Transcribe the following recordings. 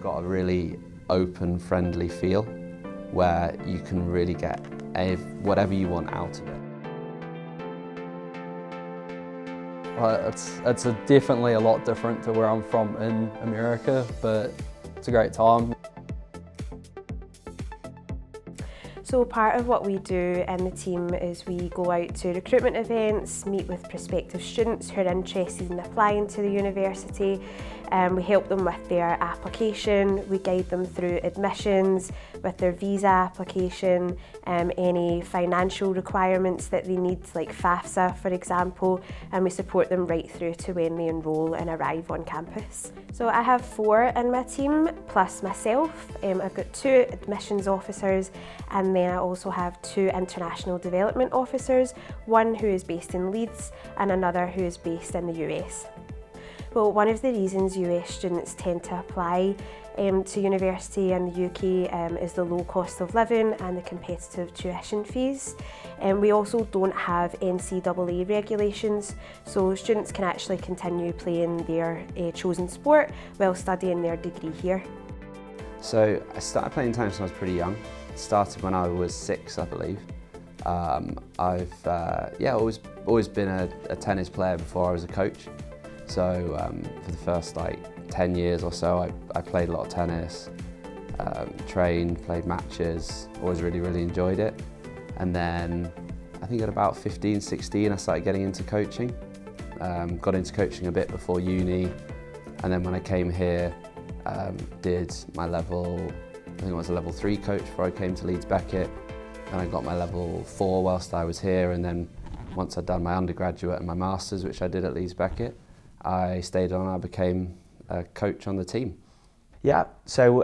got a really open, friendly feel where you can really get whatever you want out of it. It's definitely a lot different to where I'm from in America, but it's a great time. So part of what we do in the team is we go out to recruitment events, meet with prospective students who are interested in applying to the university. We help them with their application, we guide them through admissions, with their visa application, any financial requirements that they need, like FAFSA for example, and we support them right through to when they enrol and arrive on campus. So I have 4 in my team, plus myself. I've got 2 admissions officers, and then I also have 2 international development officers, one who is based in Leeds and another who is based in the US. Well, one of the reasons US students tend to apply to university in the UK is the low cost of living and the competitive tuition fees. We also don't have NCAA regulations, so students can actually continue playing their chosen sport while studying their degree here. So I started playing tennis when I was pretty young. Started when I was 6, I believe. I've always been a tennis player before I was a coach. So for the first 10 years or so, I played a lot of tennis, trained, played matches, always really enjoyed it. And then I think at about 15, 16, I started getting into coaching. Got into coaching a bit before uni, and then when I came here, did my level, I think it was a level 3 coach before I came to Leeds Beckett, and I got my level 4 whilst I was here, and then once I'd done my undergraduate and my masters, which I did at Leeds Beckett, I stayed on. I became a coach on the team. Yeah, so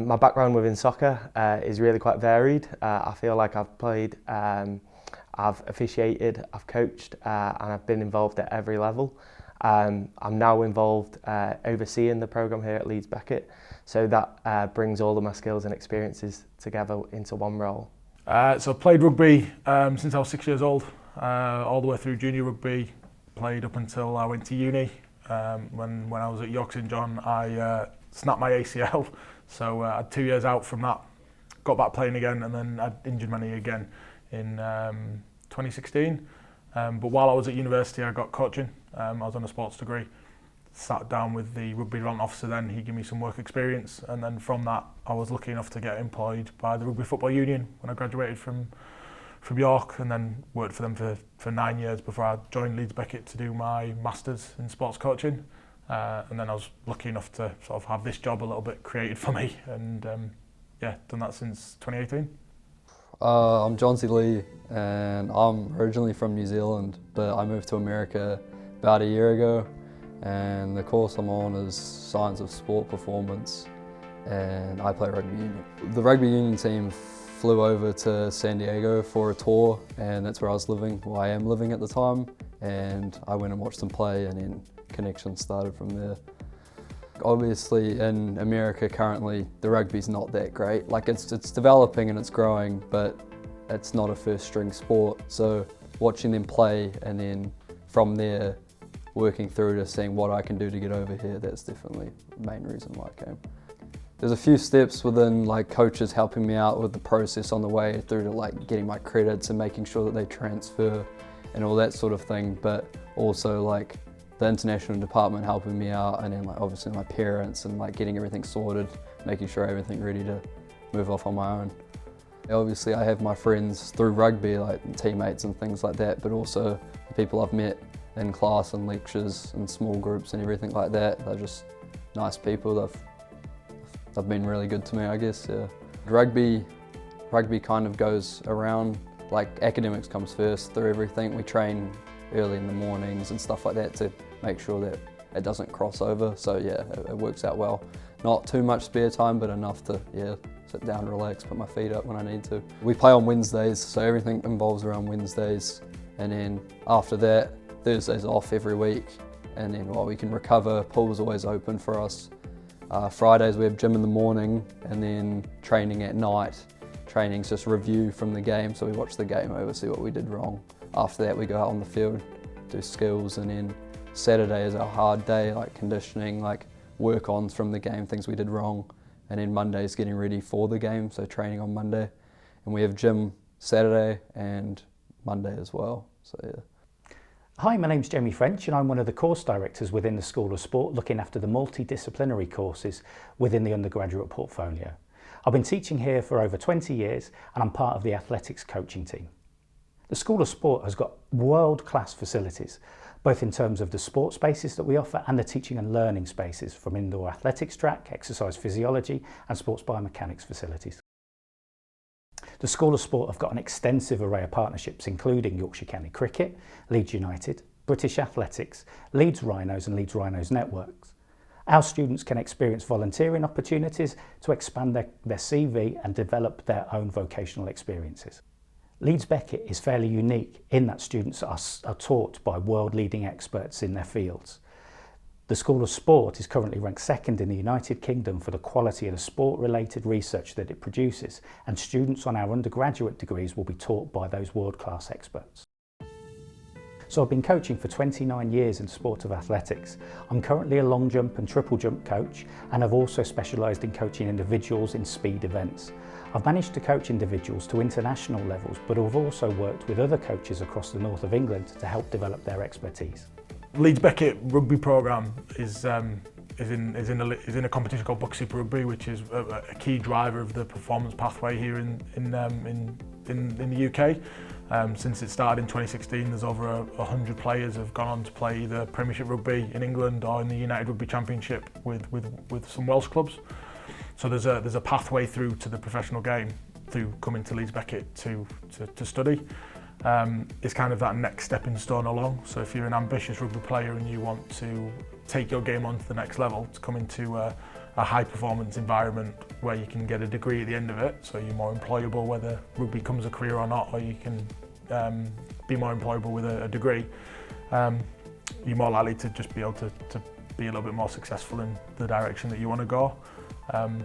my background within soccer is really quite varied. I feel like I've played, I've officiated, I've coached, and I've been involved at every level. I'm now involved overseeing the programme here at Leeds Beckett, so that brings all of my skills and experiences together into one role. So I've played rugby since I was 6 years old, all the way through junior rugby, played up until I went to uni. When I was at York St John, I snapped my ACL, so I had 2 years out from that. Got back playing again, and then I injured my knee again in 2016. But while I was at university, I got coaching. I was on a sports degree. Sat down with the rugby development officer then, he gave me some work experience, and then from that I was lucky enough to get employed by the Rugby Football Union when I graduated from York, and then worked for them for 9 years before I joined Leeds Beckett to do my masters in sports coaching, and then I was lucky enough to sort of have this job a little bit created for me, and done that since 2018. I'm John C. Lee, and I'm originally from New Zealand, but I moved to America about a year ago, and the course I'm on is Science of Sport Performance, and I play rugby union. The rugby union team flew over to San Diego for a tour, and that's where I was living, well, I am living at the time, and I went and watched them play, and then connections started from there. Obviously in America currently the rugby's not that great. Like it's developing and it's growing, but it's not a first string sport. So watching them play and then from there working through to seeing what I can do to get over here, that's definitely the main reason why I came. There's a few steps within like coaches helping me out with the process on the way through to like getting my credits and making sure that they transfer and all that sort of thing, but also like the international department helping me out, and then like obviously my parents and like getting everything sorted, making sure everything ready to move off on my own. Obviously I have my friends through rugby, like teammates and things like that, but also the people I've met in class and lectures and small groups and everything like that. They're just nice people. They've been really good to me, I guess. Yeah. Rugby kind of goes around, like academics comes first through everything. We train early in the mornings and stuff like that to make sure that it doesn't cross over. So yeah, it works out well. Not too much spare time, but enough to sit down, relax, put my feet up when I need to. We play on Wednesdays, so everything involves around Wednesdays. And then after that, Thursdays off every week. And then while we can recover, pool's always open for us. Fridays we have gym in the morning and then training at night. Training's just review from the game, so we watch the game over, see what we did wrong. After that we go out on the field, do skills, and then Saturday is our hard day, like conditioning, like work-ons from the game, things we did wrong. and then Monday's getting ready for the game, so training on Monday. And we have gym Saturday and Monday as well, so yeah. Hi, my name's Jamie French and I'm one of the course directors within the School of Sport, looking after the multidisciplinary courses within the undergraduate portfolio. I've been teaching here for over 20 years and I'm part of the athletics coaching team. The School of Sport has got world-class facilities, both in terms of the sport spaces that we offer and the teaching and learning spaces, from indoor athletics track, exercise physiology and sports biomechanics facilities. The School of Sport have got an extensive array of partnerships, including Yorkshire County Cricket, Leeds United, British Athletics, Leeds Rhinos and Leeds Rhinos Networks. Our students can experience volunteering opportunities to expand their CV and develop their own vocational experiences. Leeds Beckett is fairly unique in that students are taught by world-leading experts in their fields. The School of Sport is currently ranked second in the United Kingdom for the quality of the sport-related research that it produces, and students on our undergraduate degrees will be taught by those world-class experts. So I've been coaching for 29 years in sport of athletics. I'm currently a long jump and triple jump coach, and I've also specialised in coaching individuals in speed events. I've managed to coach individuals to international levels, but I've also worked with other coaches across the north of England to help develop their expertise. Leeds Beckett rugby programme is in a competition called Buck Super Rugby, which is a key driver of the performance pathway here in the UK. Since it started in 2016, there's over 100 players have gone on to play either Premiership Rugby in England or in the United Rugby Championship with some Welsh clubs. So there's a pathway through to the professional game through coming to Leeds Beckett to study. It's kind of that next stepping stone along. So if you're an ambitious rugby player and you want to take your game on to the next level, to come into a high performance environment where you can get a degree at the end of it, so you're more employable whether rugby becomes a career or not, or you can be more employable with a degree, you're more likely to just be able to be a little bit more successful in the direction that you want to go.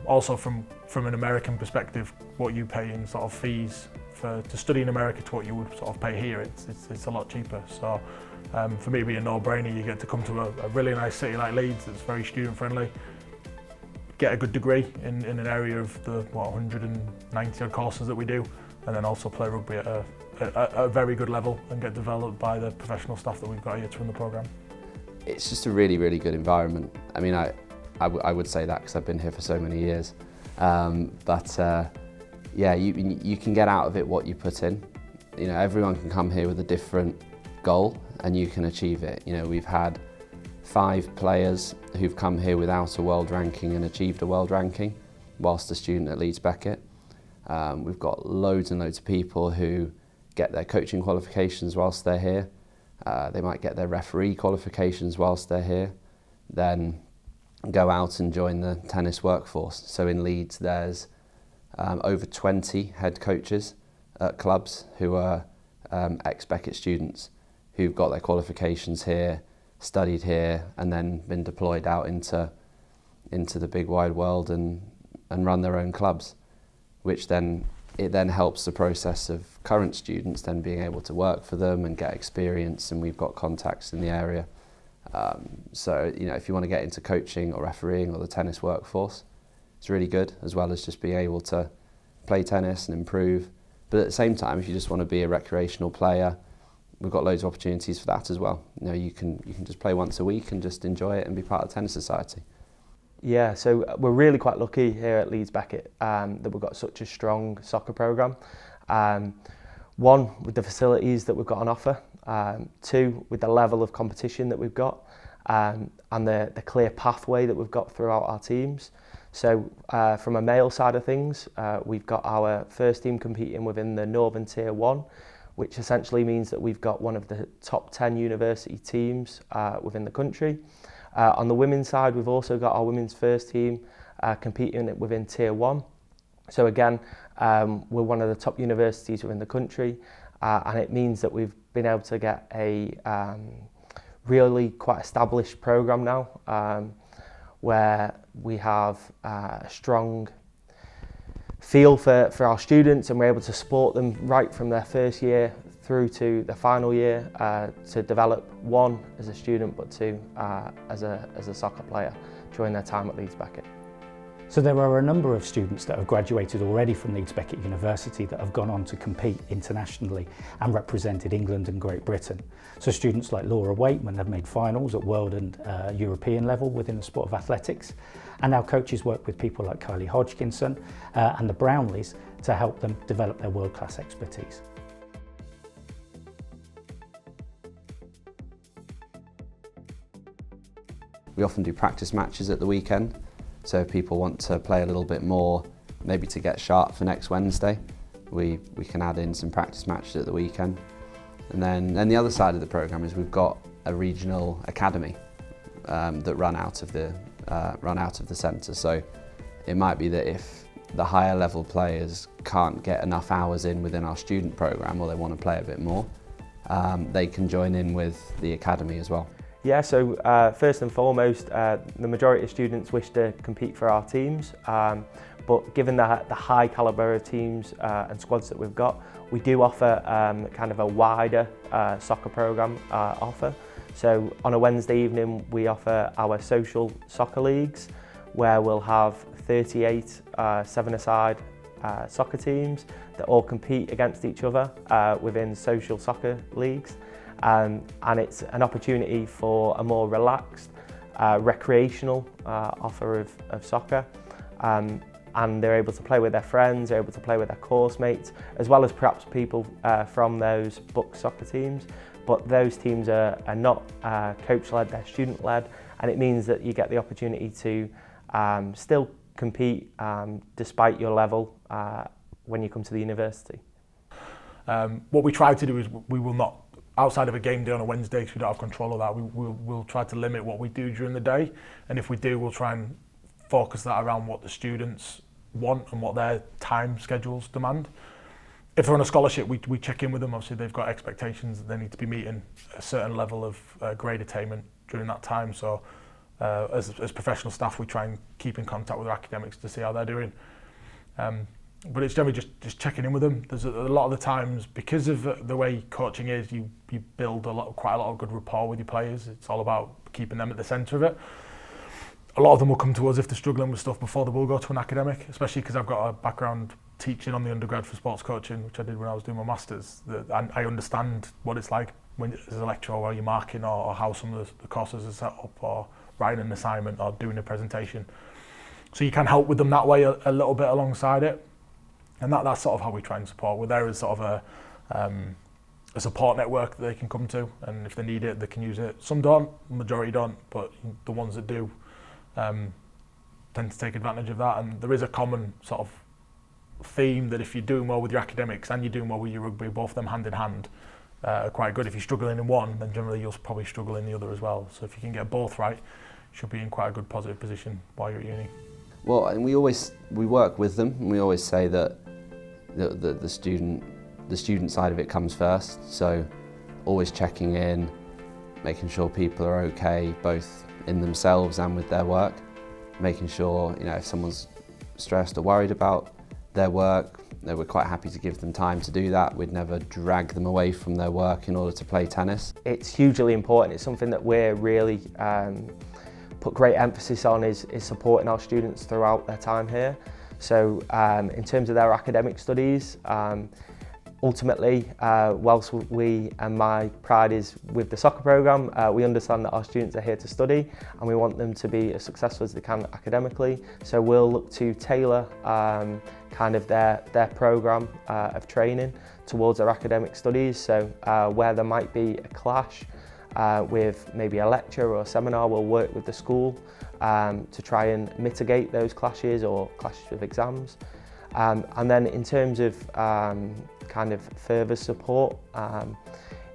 Also from an American perspective, what you pay in sort of fees to study in America to what you would sort of pay here, it's a lot cheaper. So for me, it'd be a no-brainer. You get to come to a really nice city like Leeds that's very student friendly, get a good degree in an area of the 190 odd courses that we do, and then also play rugby at a very good level and get developed by the professional staff that we've got here to run the programme. It's just a really, really good environment. I mean, I would say that because I've been here for so many years. Yeah, you can get out of it what you put in. You know, everyone can come here with a different goal and you can achieve it. You know, we've had 5 players who've come here without a world ranking and achieved a world ranking whilst a student at Leeds Beckett. We've got loads and loads of people who get their coaching qualifications whilst they're here. They might get their referee qualifications whilst they're here, then go out and join the tennis workforce. So in Leeds there's over 20 head coaches at clubs who are ex-Beckett students who've got their qualifications here, studied here, and then been deployed out into the big wide world and run their own clubs, which then helps the process of current students then being able to work for them and get experience, and we've got contacts in the area. So, you know, if you want to get into coaching or refereeing or the tennis workforce, it's really good, as well as just being able to play tennis and improve. But at the same time, if you just want to be a recreational player, we've got loads of opportunities for that as well. You know, you can just play once a week and just enjoy it and be part of the tennis society. Yeah, so we're really quite lucky here at Leeds Beckett that we've got such a strong soccer programme. One, with the facilities that we've got on offer. 2, with the level of competition that we've got, and the clear pathway that we've got throughout our teams. So from a male side of things, we've got our first team competing within the Northern Tier 1, which essentially means that we've got one of the top 10 university teams within the country. On the women's side, we've also got our women's first team competing within Tier 1. So again, we're one of the top universities within the country, and it means that we've been able to get a really quite established programme now, where we have a strong feel for our students, and we're able to support them right from their first year through to the final year to develop, 1 as a student, but 2 as a soccer player during their time at Leeds Beckett. So there are a number of students that have graduated already from Leeds Beckett University that have gone on to compete internationally and represented England and Great Britain. So students like Laura Waitman have made finals at world and European level within the sport of athletics. And our coaches work with people like Kylie Hodgkinson and the Brownleys to help them develop their world-class expertise. We often do practice matches at the weekend, so if people want to play a little bit more, maybe to get sharp for next Wednesday, we can add in some practice matches at the weekend. And then the other side of the programme is we've got a regional academy that run out of the centre. So it might be that if the higher level players can't get enough hours in within our student programme, or they want to play a bit more, they can join in with the academy as well. Yeah, so first and foremost, the majority of students wish to compete for our teams, but given the high calibre of teams and squads that we've got, we do offer kind of a wider soccer programme offer. So on a Wednesday evening, we offer our social soccer leagues, where we'll have 38 seven-a-side soccer teams that all compete against each other within social soccer leagues. And it's an opportunity for a more relaxed, recreational offer of soccer. And they're able to play with their friends, they're able to play with their course mates, as well as perhaps people from those book soccer teams. But those teams are not coach-led, they're student-led, and it means that you get the opportunity to still compete despite your level when you come to the university. What we try to do is we will not, outside of a game day on a Wednesday, because we don't have control of that, we'll try to limit what we do during the day, and if we do, we'll try and focus that around what the students want and what their time schedules demand. If they're on a scholarship, we check in with them. Obviously, they've got expectations that they need to be meeting a certain level of grade attainment during that time. So as professional staff, we try and keep in contact with their academics to see how they're doing. But it's generally just checking in with them. There's a lot of the times, because of the way coaching is, you build quite a lot of good rapport with your players. It's all about keeping them at the centre of it. A lot of them will come to us if they're struggling with stuff before they will go to an academic, especially because I've got a background teaching on the undergrad for sports coaching, which I did when I was doing my masters. I understand what it's like when as a lecturer, while you're marking, or how some of the courses are set up, or writing an assignment, or doing a presentation. So you can help with them that way a little bit alongside it. And that's sort of how we try and support. We're there as sort of a support network that they can come to, and if they need it, they can use it. Some don't, the majority don't, but the ones that do tend to take advantage of that. And there is a common sort of theme that if you're doing well with your academics and you're doing well with your rugby, both of them hand in hand are quite good. If you're struggling in one, then generally you'll probably struggle in the other as well. So if you can get both right, you should be in quite a good positive position while you're at uni. Well, and we work with them, and we always say that the student side of it comes first. So always checking in, making sure people are okay, both in themselves and with their work, making sure, if someone's stressed or worried about their work, that we're quite happy to give them time to do that. We'd never drag them away from their work in order to play tennis. It's hugely important. It's something that we're really put great emphasis on is supporting our students throughout their time here. So in terms of their academic studies, ultimately, whilst my pride is with the soccer programme, we understand that our students are here to study, and we want them to be as successful as they can academically. So we'll look to tailor kind of their programme of training towards their academic studies. So where there might be a clash with maybe a lecture or a seminar, we'll work with the school to try and mitigate those clashes or clashes with exams. And then in terms of kind of further support,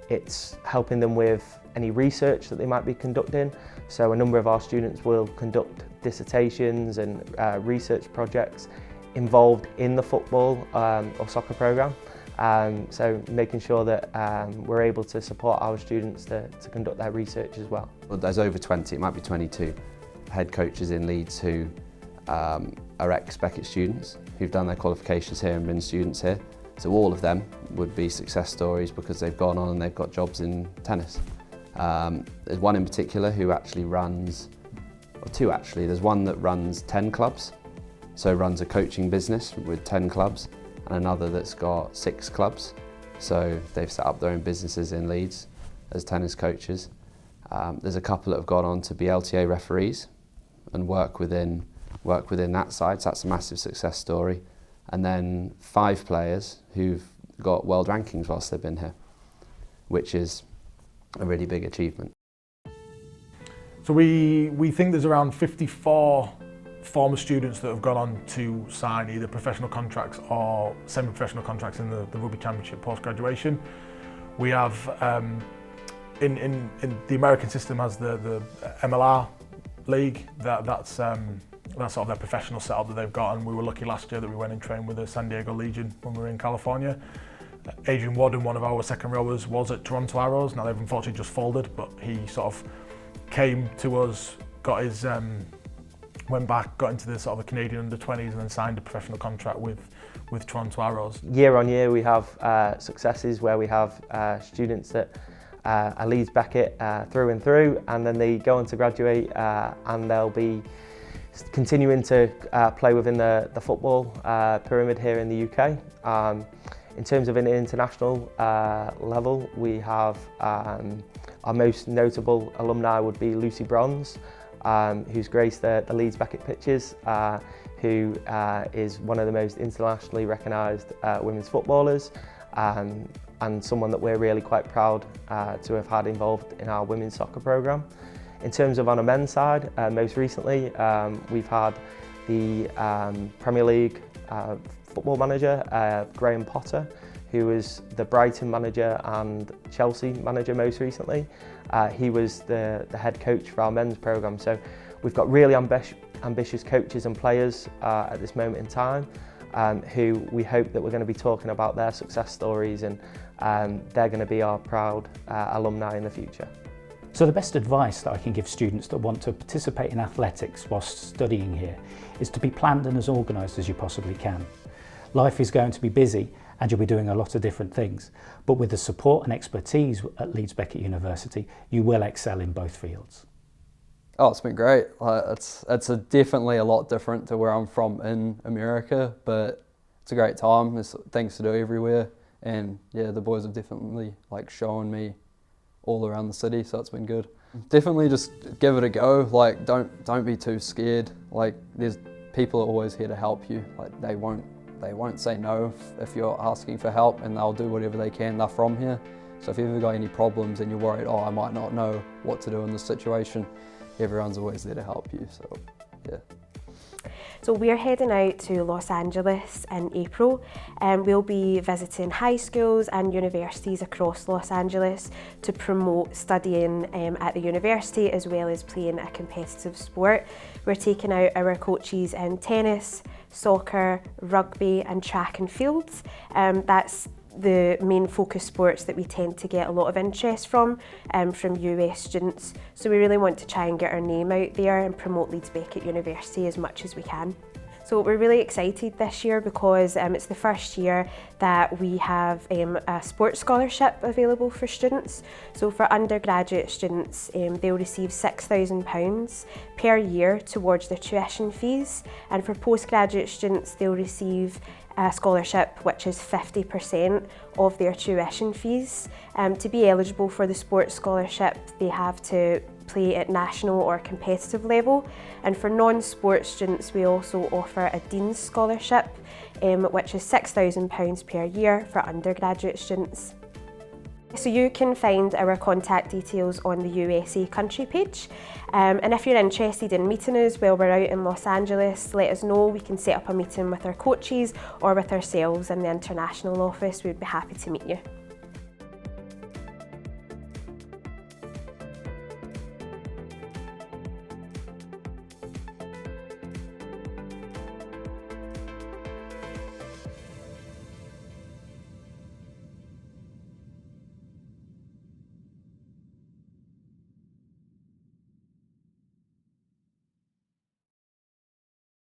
it's helping them with any research that they might be conducting. So a number of our students will conduct dissertations and research projects involved in the football or soccer programme. So making sure that we're able to support our students to conduct their research as well. Well, there's over 20, it might be 22 head coaches in Leeds who are ex-Beckett students who've done their qualifications here and been students here. So all of them would be success stories because they've gone on and they've got jobs in tennis. There's one in particular who actually runs, or two actually, there's one that runs 10 clubs so runs a coaching business with 10 clubs and another that's got 6 clubs. So they've set up their own businesses in Leeds as tennis coaches. There's a couple that have gone on to be LTA referees and work within that side, so that's a massive success story. And then 5 players who've got world rankings whilst they've been here, which is a really big achievement. So we think there's around 54 former students that have gone on to sign either professional contracts or semi-professional contracts in the Rugby Championship post-graduation. We have, in the American system has the MLR league, that's sort of their professional setup that they've got, and we were lucky last year that we went and trained with the San Diego Legion when we were in California. Adrian Wadden, one of our second rowers, was at Toronto Arrows. Now they've unfortunately just folded, but he sort of came to us, got his, went back, got into the sort of the Canadian under-20s and then signed a professional contract with Toronto Arrows. Year on year we have successes where we have students that are Leeds Beckett through and through, and then they go on to graduate and they'll be continuing to play within the football pyramid here in the UK. In terms of an international level, we have our most notable alumni would be Lucy Bronze, who's graced the Leeds Beckett pitches, who is one of the most internationally recognised women's footballers, and someone that we're really quite proud to have had involved in our women's soccer programme. In terms of on a men's side, most recently we've had the Premier League football manager, Graham Potter, who was the Brighton manager and Chelsea manager most recently. He was the head coach for our men's programme. So we've got really ambitious coaches and players at this moment in time, who we hope that we're going to be talking about their success stories, and they're going to be our proud alumni in the future. So the best advice that I can give students that want to participate in athletics whilst studying here is to be planned and as organised as you possibly can. Life is going to be busy and you'll be doing a lot of different things, but with the support and expertise at Leeds Beckett University, you will excel in both fields. Oh, it's been great. It's definitely a lot different to where I'm from in America, but it's a great time. There's things to do everywhere, and yeah, the boys have definitely shown me all around the city, so it's been good. Definitely just give it a go. Don't be too scared. There's people are always here to help you. They won't say no if you're asking for help, and they'll do whatever they can. They're from here, so if you've ever got any problems and you're worried, oh, I might not know what to do in this situation, everyone's always there to help you. So yeah. So we're heading out to Los Angeles in April, and we'll be visiting high schools and universities across Los Angeles to promote studying at the university as well as playing a competitive sport. We're taking out our coaches in tennis, soccer, rugby and track and fields. That's the main focus sports that we tend to get a lot of interest from US students. So we really want to try and get our name out there and promote Leeds Beckett University as much as we can. So we're really excited this year because it's the first year that we have a sports scholarship available for students. So for undergraduate students, they'll receive £6,000 per year towards their tuition fees, and for postgraduate students they'll receive a scholarship which is 50% of their tuition fees. To be eligible for the sports scholarship, they have to play at national or competitive level, and for non-sports students we also offer a Dean's Scholarship, which is £6,000 per year for undergraduate students. So you can find our contact details on the USA country page, and if you're interested in meeting us while we're out in Los Angeles, let us know. We can set up a meeting with our coaches or with ourselves in the international office. We'd be happy to meet you.